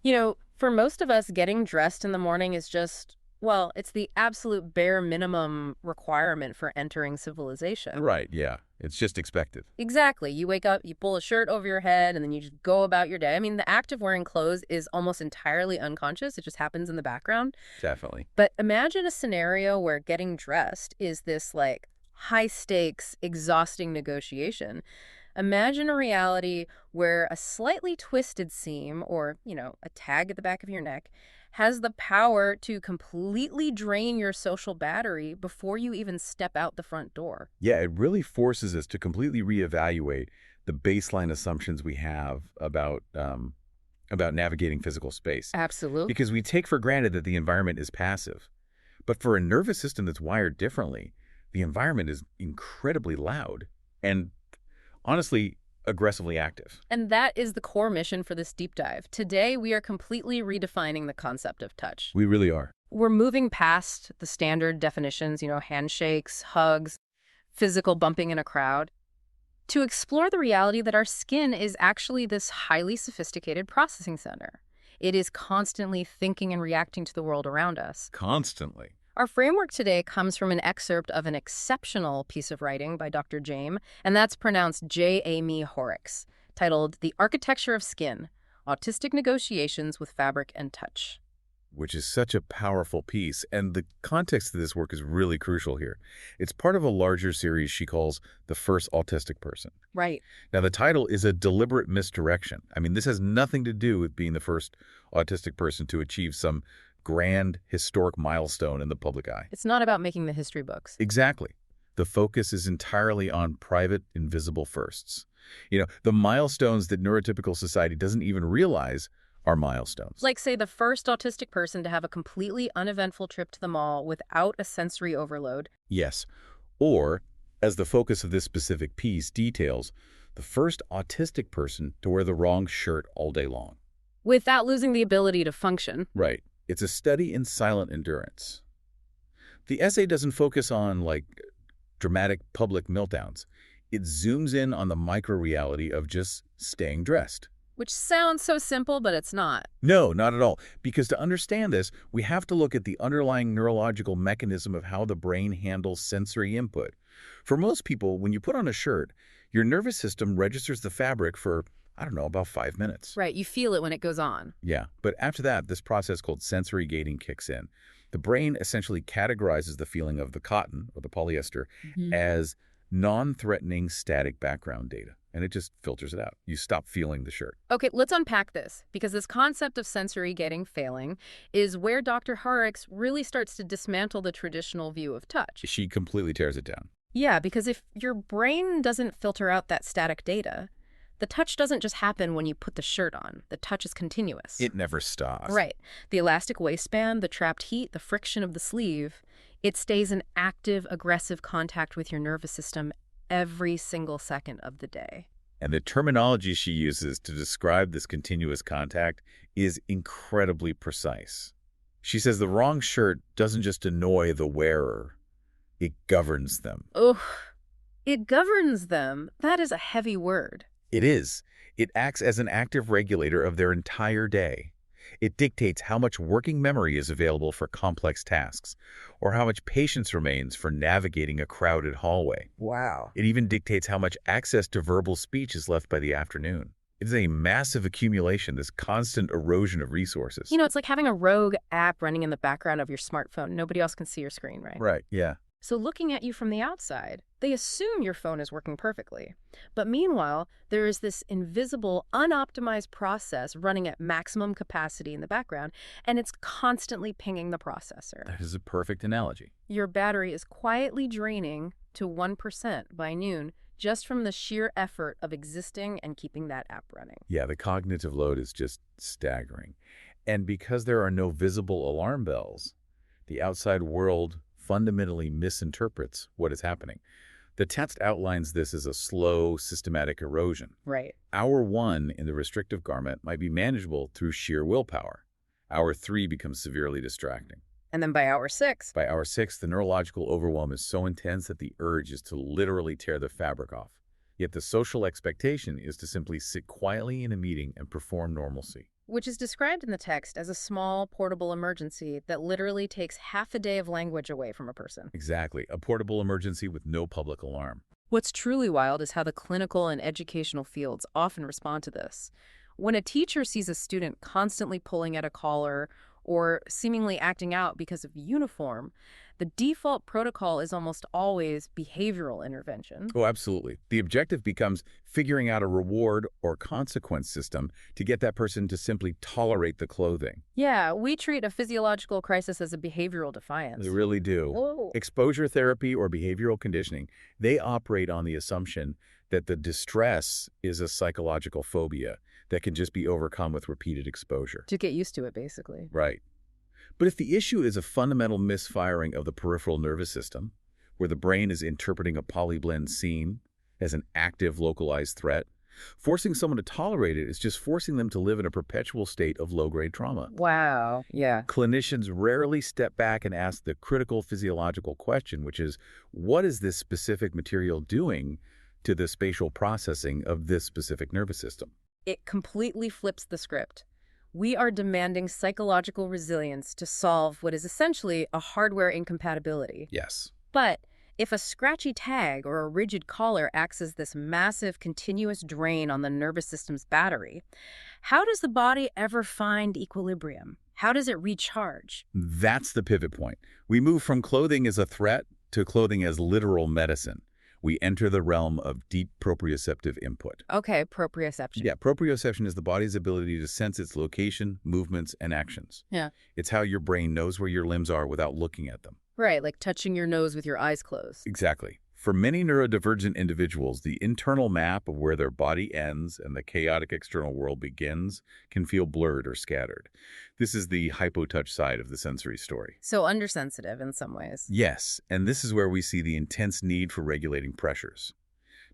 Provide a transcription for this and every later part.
For most of us, getting dressed in the morning is just, well, it's the absolute bare minimum requirement for entering civilization. Right, yeah. It's just expected. Exactly. You wake up, you pull a shirt over your head, and then you just go about your day. I mean, the act of wearing clothes is almost entirely unconscious. It just happens in the background. Definitely. But imagine a scenario where getting dressed is this, like, high stakes, exhausting negotiation. Imagine a reality where a slightly twisted seam or, a tag at the back of your neck has the power to completely drain your social battery before you even step out the front door. Yeah, it really forces us to completely reevaluate the baseline assumptions we have about navigating physical space. Absolutely. Because we take for granted that the environment is passive. But for a nervous system that's wired differently, the environment is incredibly loud and, honestly, aggressively active. And that is the core mission for this deep dive. Today, we are completely redefining the concept of touch. We really are. We're moving past the standard definitions, handshakes, hugs, physical bumping in a crowd, to explore the reality that our skin is actually this highly sophisticated processing center. It is constantly thinking and reacting to the world around us. Constantly. Our framework today comes from an excerpt of an exceptional piece of writing by Dr. Jaime, and that's pronounced Jaime Hoerricks, titled The Architecture of Skin, Autistic Negotiations with Fabric and Touch. Which is such a powerful piece, and the context of this work is really crucial here. It's part of a larger series she calls The First Autistic Person. Right. Now, the title is a deliberate misdirection. I mean, this has nothing to do with being the first autistic person to achieve some grand, historic milestone in the public eye. It's not about making the history books. Exactly. The focus is entirely on private, invisible firsts. The milestones that neurotypical society doesn't even realize are milestones. Like, say, the first autistic person to have a completely uneventful trip to the mall without a sensory overload. Yes. Or, as the focus of this specific piece details, the first autistic person to wear the wrong shirt all day long. Without losing the ability to function. Right. It's a study in silent endurance. The essay doesn't focus on, dramatic public meltdowns. It zooms in on the micro-reality of just staying dressed. Which sounds so simple, but it's not. No, not at all. Because to understand this, we have to look at the underlying neurological mechanism of how the brain handles sensory input. For most people, when you put on a shirt, your nervous system registers the fabric for, about 5 minutes. Right, you feel it when it goes on. Yeah, but after that, this process called sensory gating kicks in. The brain essentially categorizes the feeling of the cotton, or the polyester, as non-threatening static background data. And it just filters it out. You stop feeling the shirt. Okay, let's unpack this, because this concept of sensory gating failing is where Dr. Hoerricks really starts to dismantle the traditional view of touch. She completely tears it down. Yeah, because if your brain doesn't filter out that static data, the touch doesn't just happen when you put the shirt on. The touch is continuous. It never stops. Right. The elastic waistband, the trapped heat, the friction of the sleeve, it stays in active, aggressive contact with your nervous system every single second of the day. And the terminology she uses to describe this continuous contact is incredibly precise. She says the wrong shirt doesn't just annoy the wearer, it governs them. Ugh. It governs them. That is a heavy word. It is. It acts as an active regulator of their entire day. It dictates how much working memory is available for complex tasks, or how much patience remains for navigating a crowded hallway. Wow. It even dictates how much access to verbal speech is left by the afternoon. It is a massive accumulation, this constant erosion of resources. It's like having a rogue app running in the background of your smartphone. Nobody else can see your screen, right? Right, yeah. So looking at you from the outside, they assume your phone is working perfectly. But meanwhile, there is this invisible, unoptimized process running at maximum capacity in the background, and it's constantly pinging the processor. That is a perfect analogy. Your battery is quietly draining to 1% by noon just from the sheer effort of existing and keeping that app running. Yeah, the cognitive load is just staggering. And because there are no visible alarm bells, the outside world fundamentally misinterprets what is happening. The text outlines this as a slow, systematic erosion. Right. Hour 1 in the restrictive garment might be manageable through sheer willpower. Hour 3 becomes severely distracting. And then by hour 6? By hour 6, the neurological overwhelm is so intense that the urge is to literally tear the fabric off. Yet the social expectation is to simply sit quietly in a meeting and perform normalcy. which is described in the text as a small, portable emergency that literally takes half a day of language away from a person. Exactly. A portable emergency with no public alarm. What's truly wild is how the clinical and educational fields often respond to this. When a teacher sees a student constantly pulling at a collar or seemingly acting out because of uniform, the default protocol is almost always behavioral intervention. Oh, absolutely. The objective becomes figuring out a reward or consequence system to get that person to simply tolerate the clothing. Yeah, we treat a physiological crisis as a behavioral defiance. They really do. Whoa. Exposure therapy or behavioral conditioning, they operate on the assumption that the distress is a psychological phobia that can just be overcome with repeated exposure. To get used to it, basically. Right. But if the issue is a fundamental misfiring of the peripheral nervous system, where the brain is interpreting a polyblend scene as an active, localized threat, forcing someone to tolerate it is just forcing them to live in a perpetual state of low-grade trauma. Wow. Yeah. Clinicians rarely step back and ask the critical physiological question, which is, what is this specific material doing to the spatial processing of this specific nervous system? It completely flips the script. We are demanding psychological resilience to solve what is essentially a hardware incompatibility. Yes. But if a scratchy tag or a rigid collar acts as this massive, continuous drain on the nervous system's battery, how does the body ever find equilibrium? How does it recharge? That's the pivot point. We move from clothing as a threat to clothing as literal medicine. We enter the realm of deep proprioceptive input. Okay, proprioception. Yeah, proprioception is the body's ability to sense its location, movements, and actions. Yeah. It's how your brain knows where your limbs are without looking at them. Right, like touching your nose with your eyes closed. Exactly. For many neurodivergent individuals, the internal map of where their body ends and the chaotic external world begins can feel blurred or scattered. This is the hypotouch side of the sensory story. So undersensitive in some ways. Yes, and this is where we see the intense need for regulating pressures.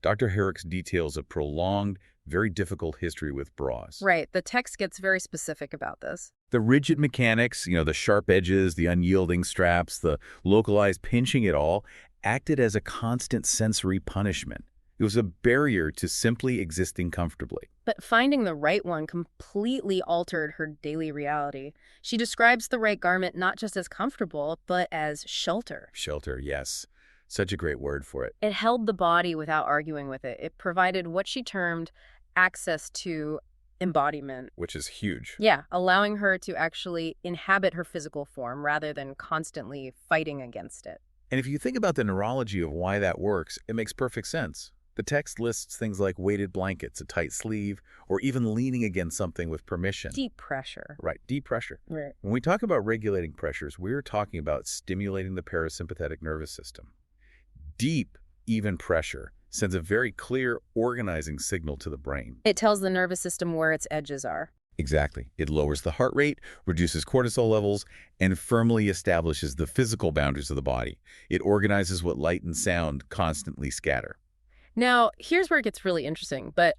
Dr. Hoerricks details a prolonged, very difficult history with bras. Right, the text gets very specific about this. The rigid mechanics, the sharp edges, the unyielding straps, the localized pinching it all, acted as a constant sensory punishment. It was a barrier to simply existing comfortably. But finding the right one completely altered her daily reality. She describes the right garment not just as comfortable, but as shelter. Shelter, yes. Such a great word for it. It held the body without arguing with it. It provided what she termed access to embodiment. Which is huge. Yeah, allowing her to actually inhabit her physical form rather than constantly fighting against it. And if you think about the neurology of why that works, it makes perfect sense. The text lists things like weighted blankets, a tight sleeve, or even leaning against something with permission. Deep pressure. Right, deep pressure. Right. When we talk about regulating pressures, we're talking about stimulating the parasympathetic nervous system. Deep, even pressure sends a very clear, organizing signal to the brain. It tells the nervous system where its edges are. Exactly. It lowers the heart rate, reduces cortisol levels, and firmly establishes the physical boundaries of the body. It organizes what light and sound constantly scatter. Now, here's where it gets really interesting, but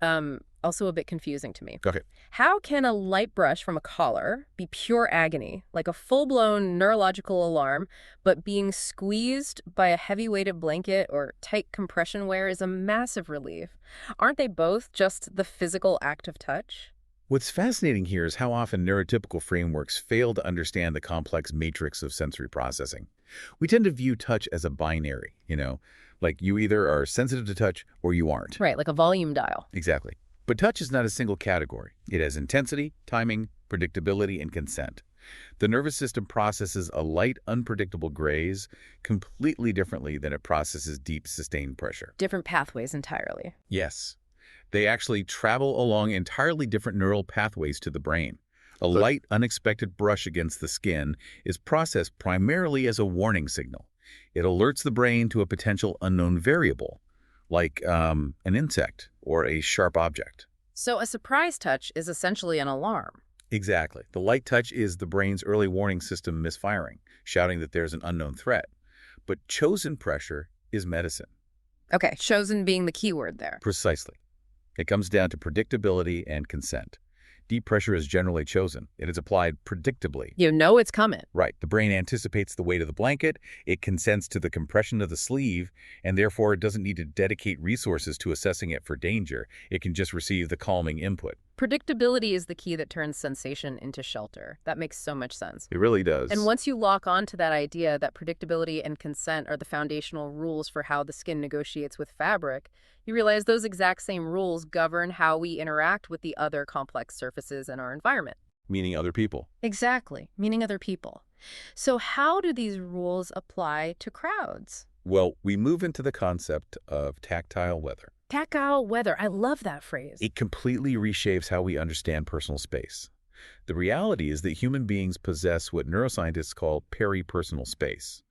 also a bit confusing to me. Okay. How can a light brush from a collar be pure agony, like a full-blown neurological alarm, but being squeezed by a heavy-weighted blanket or tight compression wear is a massive relief? Aren't they both just the physical act of touch? What's fascinating here is how often neurotypical frameworks fail to understand the complex matrix of sensory processing. We tend to view touch as a binary, like you either are sensitive to touch or you aren't. Right, like a volume dial. Exactly. But touch is not a single category. It has intensity, timing, predictability, and consent. The nervous system processes a light, unpredictable graze completely differently than it processes deep, sustained pressure. Different pathways entirely. Yes. They actually travel along entirely different neural pathways to the brain. A light, unexpected brush against the skin is processed primarily as a warning signal. It alerts the brain to a potential unknown variable, like an insect or a sharp object. So a surprise touch is essentially an alarm. Exactly. The light touch is the brain's early warning system misfiring, shouting that there's an unknown threat. But chosen pressure is medicine. Okay, chosen being the key word there. Precisely. It comes down to predictability and consent. Deep pressure is generally chosen. It is applied predictably. You know it's coming. Right. The brain anticipates the weight of the blanket, it consents to the compression of the sleeve, and therefore it doesn't need to dedicate resources to assessing it for danger. It can just receive the calming input. Predictability is the key that turns sensation into shelter. That makes so much sense. It really And does. once you lock on to that idea that predictability and consent are the foundational rules for how the skin negotiates with fabric, you realize those exact same rules govern how we interact with the other complex surfaces in our environment. Meaning other people. Exactly, meaning other people. So how do these rules apply to crowds? Well, we move into the concept of tactile weather. Tactile weather. I love that phrase. It completely reshapes how we understand personal space. The reality is that human beings possess what neuroscientists call peripersonal space.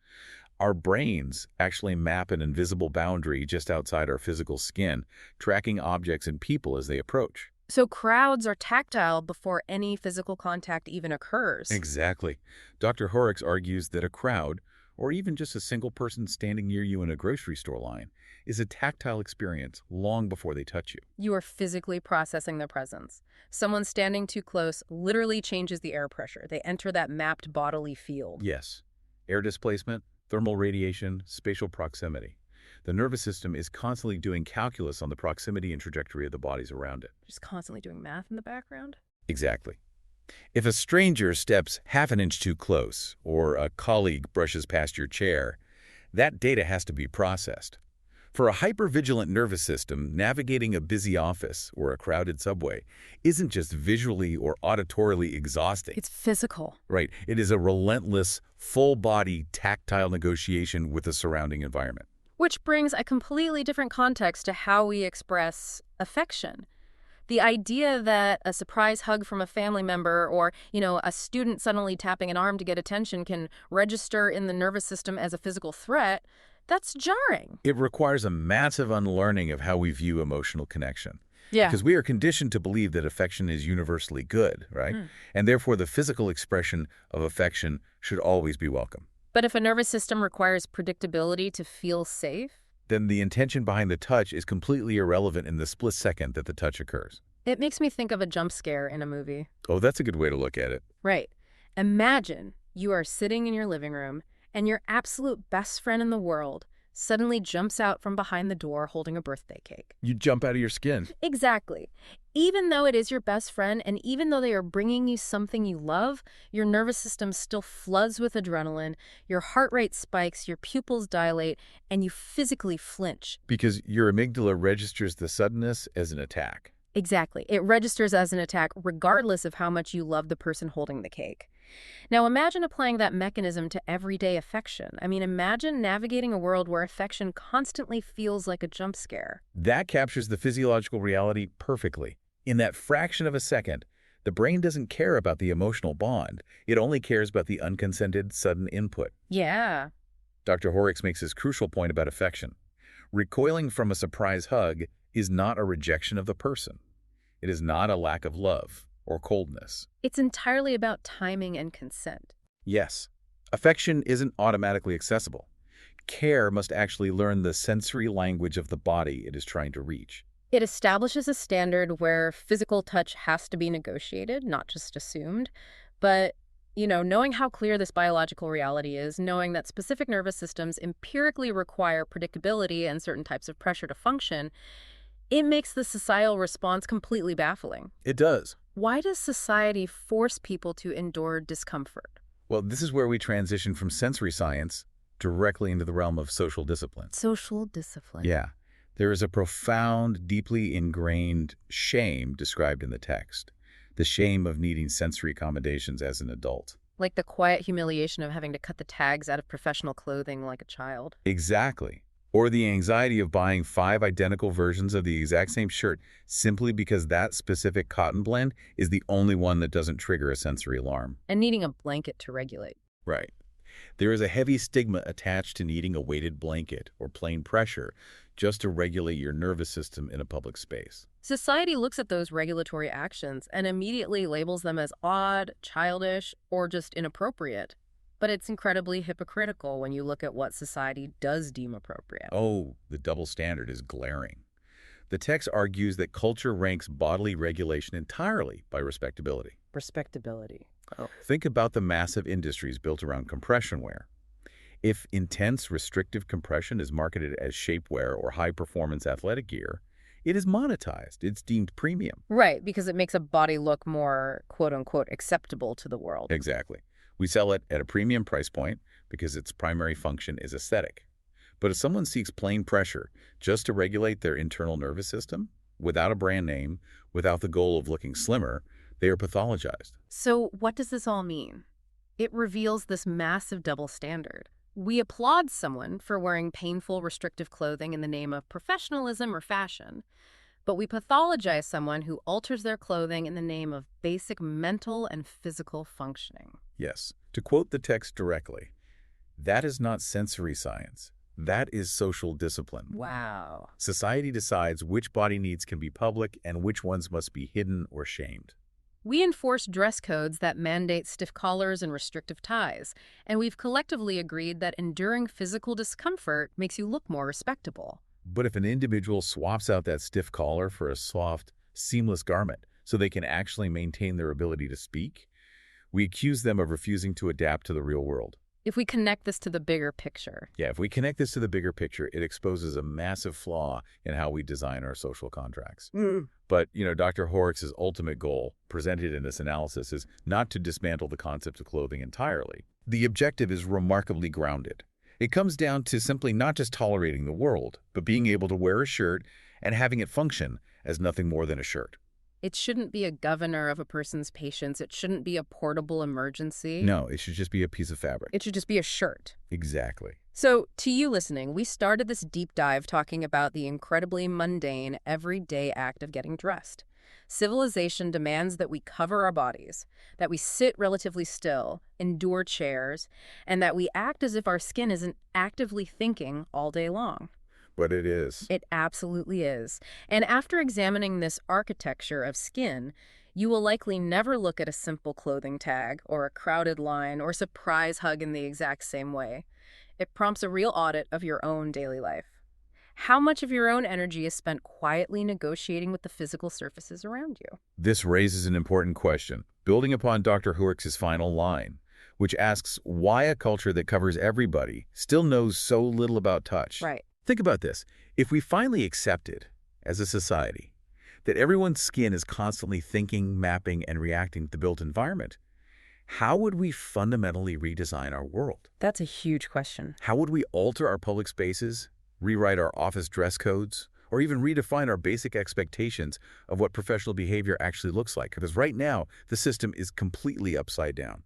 Our brains actually map an invisible boundary just outside our physical skin, tracking objects and people as they approach. So crowds are tactile before any physical contact even occurs. Exactly. Dr. Hoerricks argues that a crowd, or even just a single person standing near you in a grocery store line, is a tactile experience long before they touch you. You are physically processing their presence. Someone standing too close literally changes the air pressure. They enter that mapped bodily field. Yes. Air displacement, thermal radiation, spatial proximity. The nervous system is constantly doing calculus on the proximity and trajectory of the bodies around it. Just constantly doing math in the background. Exactly. If a stranger steps half an inch too close, or a colleague brushes past your chair, that data has to be processed. For a hypervigilant nervous system, navigating a busy office or a crowded subway isn't just visually or auditorily exhausting. It's physical. Right. It is a relentless, full-body, tactile negotiation with the surrounding environment. Which brings a completely different context to how we express affection. The idea that a surprise hug from a family member or, a student suddenly tapping an arm to get attention can register in the nervous system as a physical threat, that's jarring. It requires a massive unlearning of how we view emotional connection. Yeah. Because we are conditioned to believe that affection is universally good, right? And therefore, the physical expression of affection should always be welcome. But if a nervous system requires predictability to feel safe, then the intention behind the touch is completely irrelevant in the split second that the touch occurs. it makes me think of a jump scare in a movie. Oh, that's a good way to look at it. Right. Imagine you are sitting in your living room and your absolute best friend in the world suddenly jumps out from behind the door holding a birthday cake. You jump out of your skin. Exactly. Even though it is your best friend and even though they are bringing you something you love, your nervous system still floods with adrenaline, your heart rate spikes, your pupils dilate, and you physically flinch. Because your amygdala registers the suddenness as an attack. Exactly. It registers as an attack regardless of how much you love the person holding the cake. Now imagine applying that mechanism to everyday affection. Imagine navigating a world where affection constantly feels like a jump scare. That captures the physiological reality perfectly. In that fraction of a second, the brain doesn't care about the emotional bond. It only cares about the unconsented, sudden input. Yeah. Dr. Hoerricks makes this crucial point about affection. Recoiling from a surprise hug is not a rejection of the person. It is not a lack of love or coldness. It's entirely about timing and consent. Yes, affection isn't automatically accessible. Care must actually learn the sensory language of the body it is trying to reach. It establishes a standard where physical touch has to be negotiated, not just assumed. But, knowing how clear this biological reality is, knowing that specific nervous systems empirically require predictability and certain types of pressure to function, it makes the societal response completely baffling. It does. Why does society force people to endure discomfort? Well, this is where we transition from sensory science directly into the realm of social discipline. Social discipline. Yeah. There is a profound, deeply ingrained shame described in the text. The shame of needing sensory accommodations as an adult. Like the quiet humiliation of having to cut the tags out of professional clothing like a child. Exactly. Or the anxiety of buying 5 identical versions of the exact same shirt simply because that specific cotton blend is the only one that doesn't trigger a sensory alarm. And needing a blanket to regulate. Right. There is a heavy stigma attached to needing a weighted blanket or plain pressure just to regulate your nervous system in a public space. Society looks at those regulatory actions and immediately labels them as odd, childish, or just inappropriate. But it's incredibly hypocritical when you look at what society does deem appropriate. Oh, the double standard is glaring. The text argues that culture ranks bodily regulation entirely by respectability. Respectability. Oh. Think about the massive industries built around compression wear. If intense restrictive compression is marketed as shapewear or high-performance athletic gear, it is monetized. It's deemed premium. Right, because it makes a body look more, quote-unquote, acceptable to the world. Exactly. We sell it at a premium price point because its primary function is aesthetic. But if someone seeks plain pressure just to regulate their internal nervous system, without a brand name, without the goal of looking slimmer, they are pathologized. So what does this all mean? It reveals this massive double standard. We applaud someone for wearing painful, restrictive clothing in the name of professionalism or fashion, but we pathologize someone who alters their clothing in the name of basic mental and physical functioning. Yes. To quote the text directly, that is not sensory science. That is social discipline. Wow. Society decides which body needs can be public and which ones must be hidden or shamed. We enforce dress codes that mandate stiff collars and restrictive ties, and we've collectively agreed that enduring physical discomfort makes you look more respectable. But if an individual swaps out that stiff collar for a soft, seamless garment so they can actually maintain their ability to speak, we accuse them of refusing to adapt to the real world. If we connect this to the bigger picture. Yeah, if we connect this to the bigger picture, it exposes a massive flaw in how we design our social contracts. But, Dr. Hoerricks' ultimate goal, presented in this analysis, is not to dismantle the concept of clothing entirely. The objective is remarkably grounded. It comes down to simply not just tolerating the world, but being able to wear a shirt and having it function as nothing more than a shirt. It shouldn't be a governor of a person's patience. It shouldn't be a portable emergency. No, it should just be a piece of fabric. It should just be a shirt. Exactly. So, to you listening, we started this deep dive talking about the incredibly mundane, everyday act of getting dressed. Civilization demands that we cover our bodies, that we sit relatively still, endure chairs, and that we act as if our skin isn't actively thinking all day long. But it is. It absolutely is. And after examining this architecture of skin, you will likely never look at a simple clothing tag or a crowded line or surprise hug in the exact same way. It prompts a real audit of your own daily life. How much of your own energy is spent quietly negotiating with the physical surfaces around you? This raises an important question, building upon Dr. Hoerricks' final line, which asks why a culture that covers everybody still knows so little about touch. Right. Think about this. If we finally accepted, as a society, that everyone's skin is constantly thinking, mapping, and reacting to the built environment, how would we fundamentally redesign our world? That's a huge question. How would we alter our public spaces, rewrite our office dress codes, or even redefine our basic expectations of what professional behavior actually looks like? Because right now, the system is completely upside down.